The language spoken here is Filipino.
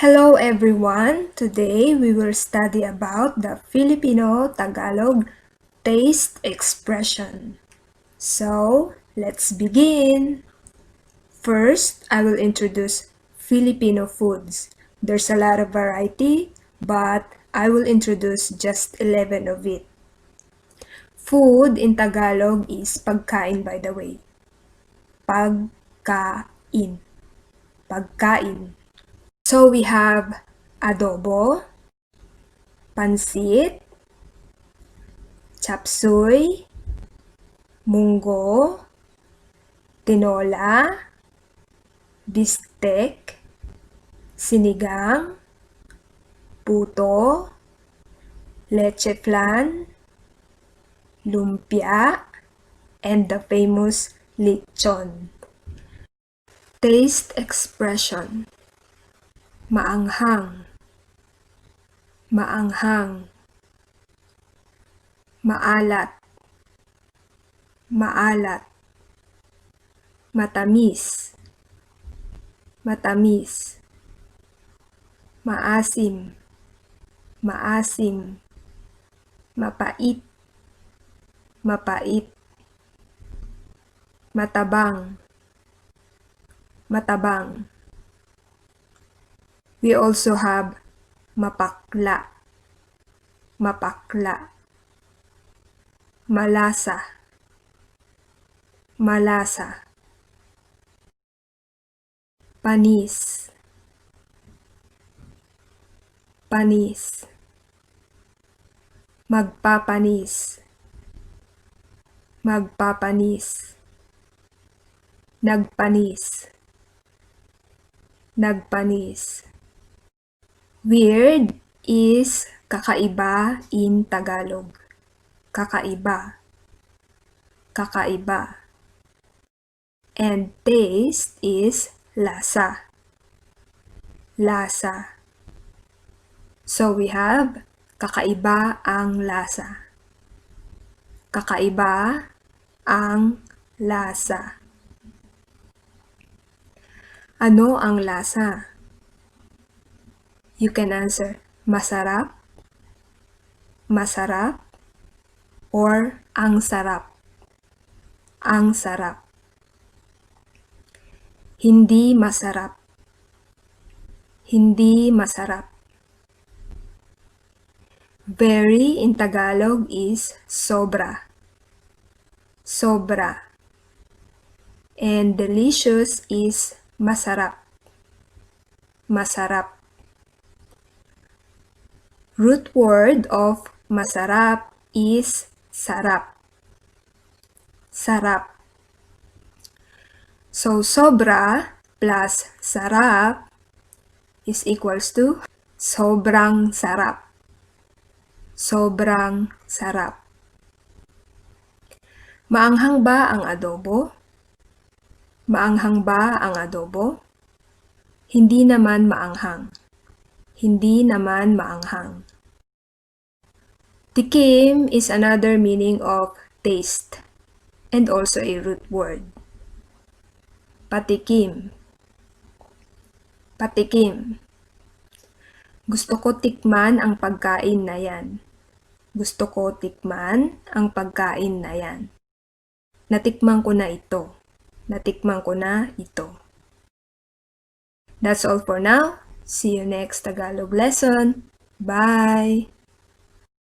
Hello everyone! Today we will study about the Filipino Tagalog taste expression. So, let's begin! First, I will introduce Filipino foods. There's a lot of variety, but I will introduce just 11 of it. Food in Tagalog is pagkain, by the way. Pagkain. Pagkain. So we have adobo, pansit, chapsuy, munggo, tinola, bistek, sinigang, puto, leche flan, lumpia, and the famous lechon. Taste expression. Maanghang, maanghang, maalat, maalat, matamis, matamis, maasim, maasim, mapait, mapait, matabang, matabang. We also have mapakla, mapakla, malasa, malasa, panis, panis, magpapanis, magpapanis, nagpanis, nagpanis. Weird is kakaiba in Tagalog. Kakaiba. Kakaiba. And taste is lasa. Lasa. So we have kakaiba ang lasa. Kakaiba ang lasa. Ano ang lasa? You can answer masarap, masarap, or ang sarap, ang sarap. Hindi masarap, hindi masarap. Very in Tagalog is sobra, sobra. And delicious is masarap, masarap. Root word of masarap is sarap, sarap. So, sobra plus sarap is equals to sobrang sarap, sobrang sarap. Maanghang ba ang adobo? Maanghang ba ang adobo? Hindi naman maanghang. Hindi naman maanghang. Tikim is another meaning of taste and also a root word. Patikim. Patikim. Gusto ko tikman ang pagkain na yan. Gusto ko tikman ang pagkain na yan. Natikman ko na ito. Natikman ko na ito. That's all for now. See you next Tagalog lesson. Bye!